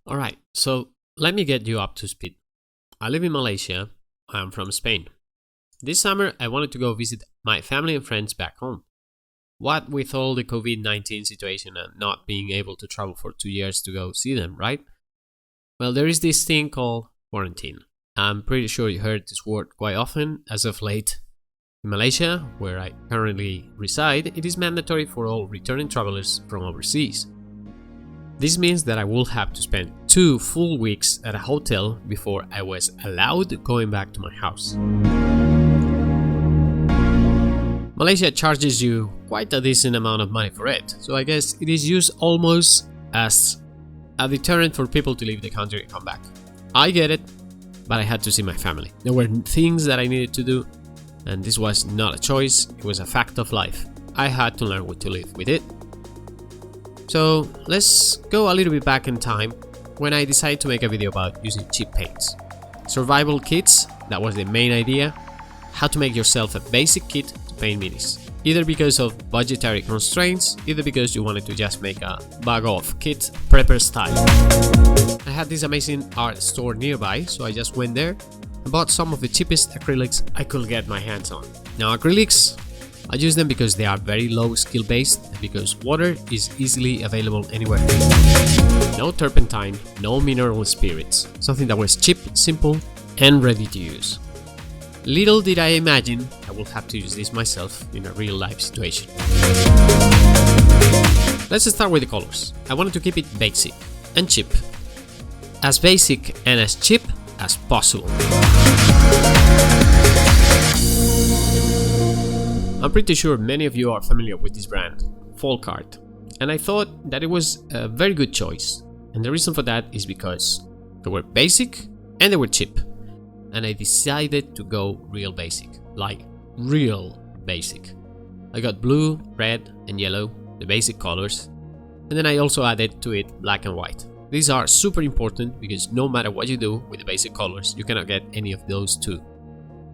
Alright, so let me get you up to speed. I live in Malaysia. I'm from Spain. This summer I wanted to go visit my family and friends back home. What with all the COVID-19 situation and not being able to travel for 2 years to go see them, right? Well, there is this thing called quarantine. I'm pretty sure you heard this word quite often as of late. In Malaysia, where I currently reside, it is mandatory for all returning travelers from overseas. This means that I will have to spend 2 full weeks at a hotel before I was allowed going back to my house. Malaysia charges you quite a decent amount of money for it, so I guess it is used almost as a deterrent for people to leave the country and come back. I get it, but I had to see my family. There were things that I needed to do, and this was not a choice, it was a fact of life. I had to learn to live with it. So let's go a little bit back in time when I decided to make a video about using cheap paints. Survival kits, that was the main idea. How to make yourself a basic kit to paint minis. Either because of budgetary constraints, either because you wanted to just make a bag-off kit, prepper style. I had this amazing art store nearby, so I just went there and bought some of the cheapest acrylics I could get my hands on. Now acrylics, I use them because they are very low skill based and because water is easily available anywhere. No turpentine, no mineral spirits, something that was cheap, simple and ready to use. Little did I imagine I will have to use this myself in a real life situation. Let's start with the colors. I wanted to keep it basic and cheap. As basic and as cheap as possible. I'm pretty sure many of you are familiar with this brand, FolkArt, and I thought that it was a very good choice. And the reason for that is because they were basic and they were cheap. And I decided to go real basic, like real basic. I got blue, red and yellow, the basic colors, and then I also added to it black and white. These are super important because no matter what you do with the basic colors, you cannot get any of those two.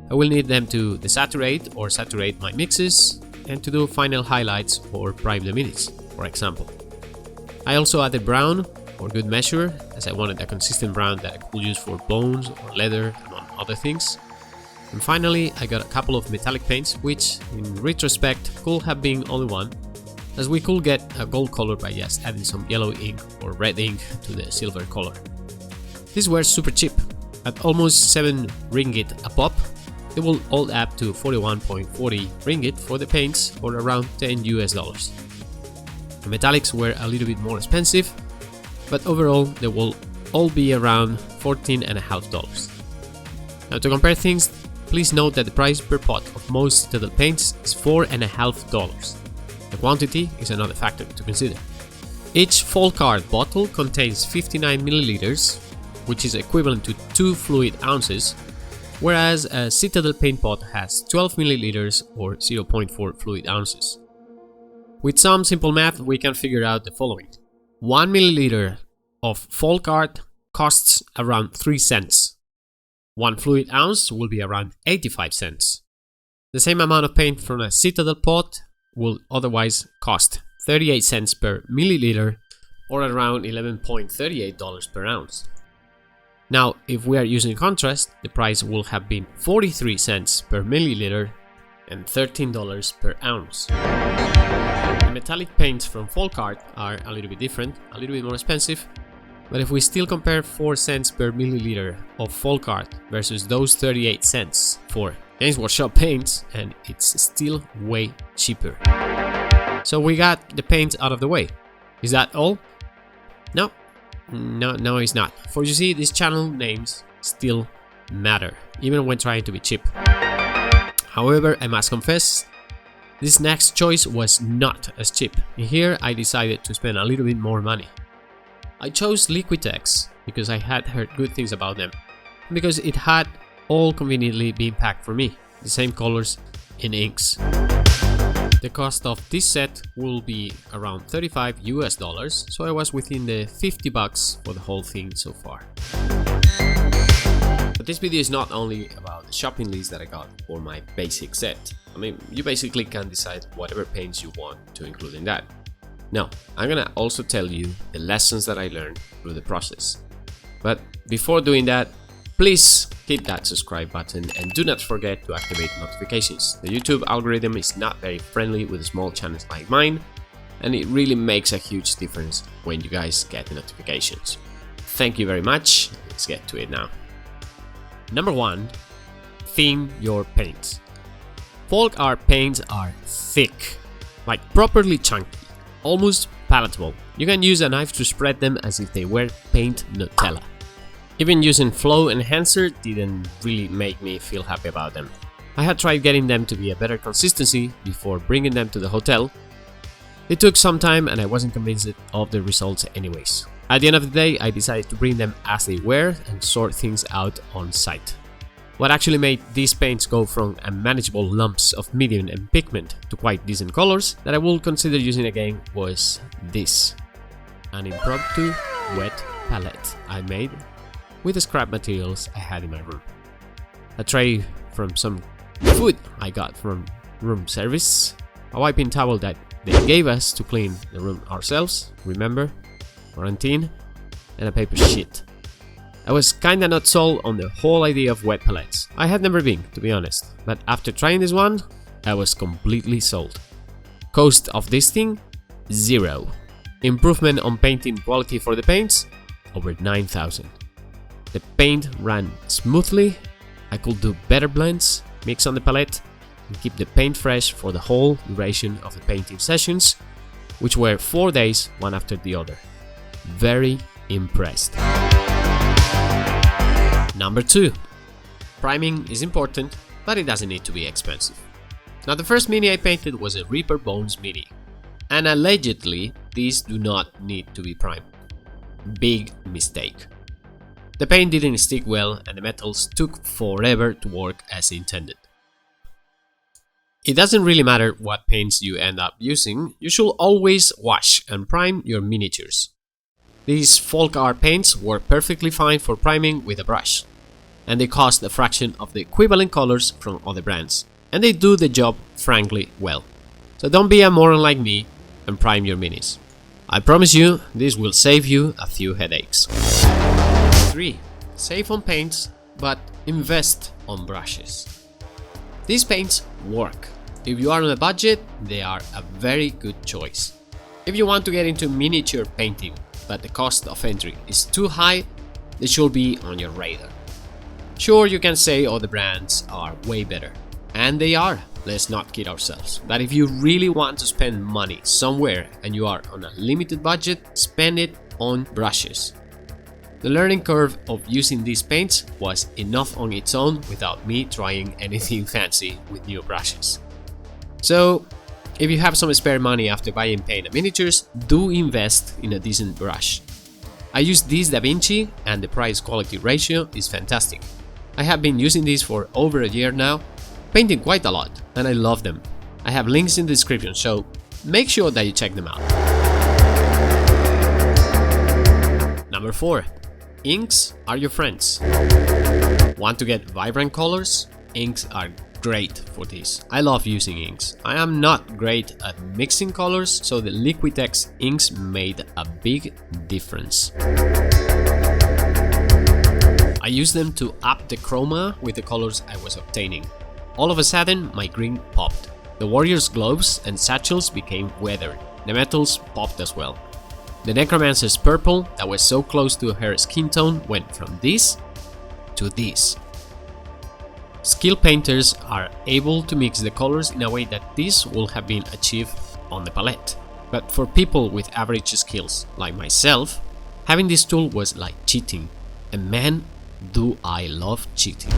I will need them to desaturate or saturate my mixes and to do final highlights or prime the minis, for example. I also added brown for good measure, as I wanted a consistent brown that I could use for bones or leather, among other things. And finally, I got a couple of metallic paints, which in retrospect could have been only one, as we could get a gold color by just adding some yellow ink or red ink to the silver color. These were super cheap, at almost 7 ringgit a pop. They will all add to 41.40 ringgit for the paints, or around $10 US. The metallics were a little bit more expensive, but overall they will all be around $14.50. Now to compare things, please note that the price per pot of most Citadel paints is $4.50. The quantity is another factor to consider. Each FolkArt bottle contains 59 milliliters, which is equivalent to 2 fluid ounces, whereas a Citadel paint pot has 12 milliliters or 0.4 fluid ounces. With some simple math, we can figure out the following. 1 milliliter of FolkArt costs around 3 cents. 1 fluid ounce will be around 85 cents. The same amount of paint from a Citadel pot will otherwise cost 38 cents per milliliter or around $11.38 per ounce. Now, if we are using contrast, the price will have been 43 cents per milliliter and $13 per ounce. The metallic paints from FolkArt are a little bit different, a little bit more expensive, but if we still compare 4 cents per milliliter of FolkArt versus those 38 cents for Games Workshop paints, and it's still way cheaper. So we got the paint out of the way. Is that all? No, it's not. For you see, these channel names still matter, even when trying to be cheap. However, I must confess, this next choice was not as cheap. Here, I decided to spend a little bit more money. I chose Liquitex because I had heard good things about them, and because it had all conveniently been packed for me, the same colors and inks. The cost of this set will be around $35 US, so I was within the $50 for the whole thing so far. But this video is not only about the shopping list that I got for my basic set. I mean, you basically can decide whatever paints you want to include in that. Now, I'm gonna also tell you the lessons that I learned through the process. But before doing that, please hit that subscribe button and do not forget to activate notifications. The YouTube algorithm is not very friendly with small channels like mine, and it really makes a huge difference when you guys get the notifications. Thank you very much. Let's get to it now. Number 1. Thin your paints. FolkArt paints are thick, like properly chunky, almost palatable. You can use a knife to spread them as if they were paint Nutella. Even using flow enhancer didn't really make me feel happy about them. I had tried getting them to be a better consistency before bringing them to the hotel. It took some time and I wasn't convinced of the results anyways. At the end of the day, I decided to bring them as they were and sort things out on site. What actually made these paints go from unmanageable lumps of medium and pigment to quite decent colors that I will consider using again was this. An impromptu wet palette I made with the scrap materials I had in my room. A tray from some food I got from room service, a wiping towel that they gave us to clean the room ourselves, remember? Quarantine, and a paper sheet. I was kinda not sold on the whole idea of wet palettes. I had never been, to be honest, but after trying this one, I was completely sold. Cost of this thing? 0. Improvement on painting quality for the paints? Over 9,000. The paint ran smoothly, I could do better blends, mix on the palette, and keep the paint fresh for the whole duration of the painting sessions, which were 4 days, one after the other. Very impressed. Number 2. Priming is important, but it doesn't need to be expensive. Now the first mini I painted was a Reaper Bones mini, and allegedly these do not need to be primed. Big mistake. The paint didn't stick well and the metals took forever to work as intended. It doesn't really matter what paints you end up using, you should always wash and prime your miniatures. These FolkArt paints work perfectly fine for priming with a brush, and they cost a fraction of the equivalent colors from other brands, and they do the job frankly well. So don't be a moron like me and prime your minis. I promise you, this will save you a few headaches. 3. Save on paints, but invest on brushes. These paints work. If you are on a budget, they are a very good choice. If you want to get into miniature painting, but the cost of entry is too high, they should be on your radar. Sure, you can say other brands are way better, and they are, let's not kid ourselves. But if you really want to spend money somewhere and you are on a limited budget, spend it on brushes. The learning curve of using these paints was enough on its own without me trying anything fancy with new brushes. So, if you have some spare money after buying paint and miniatures, do invest in a decent brush. I use this Da Vinci and the price-quality ratio is fantastic. I have been using these for over a year now, painting quite a lot, and I love them. I have links in the description, so make sure that you check them out. Number 4. Inks are your friends. Want to get vibrant colors? Inks are great for this. I love using inks. I am not great at mixing colors, so the Liquitex inks made a big difference. I used them to up the chroma with the colors I was obtaining. All of a sudden, my green popped. The warrior's gloves and satchels became weathered. The metals popped as well. The necromancer's purple, that was so close to her skin tone, went from this to this. Skilled painters are able to mix the colors in a way that this would have been achieved on the palette. But for people with average skills like myself, having this tool was like cheating. And man, do I love cheating.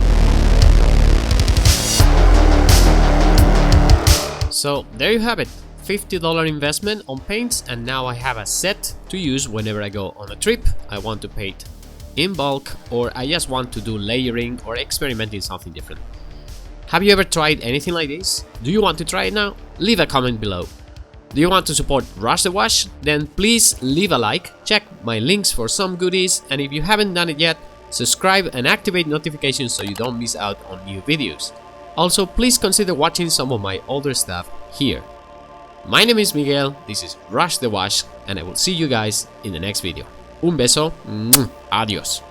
So there you have it. $50 investment on paints, and now I have a set to use whenever I go on a trip. I want to paint in bulk, or I just want to do layering or experimenting something different. Have you ever tried anything like this? Do you want to try it now? Leave a comment below. Do you want to support Rush the Wash? Then please leave a like, check my links for some goodies, and if you haven't done it yet, subscribe and activate notifications so you don't miss out on new videos. Also, please consider watching some of my older stuff here. My name is Miguel, this is Rush the Wash, and I will see you guys in the next video. Un beso. Adiós.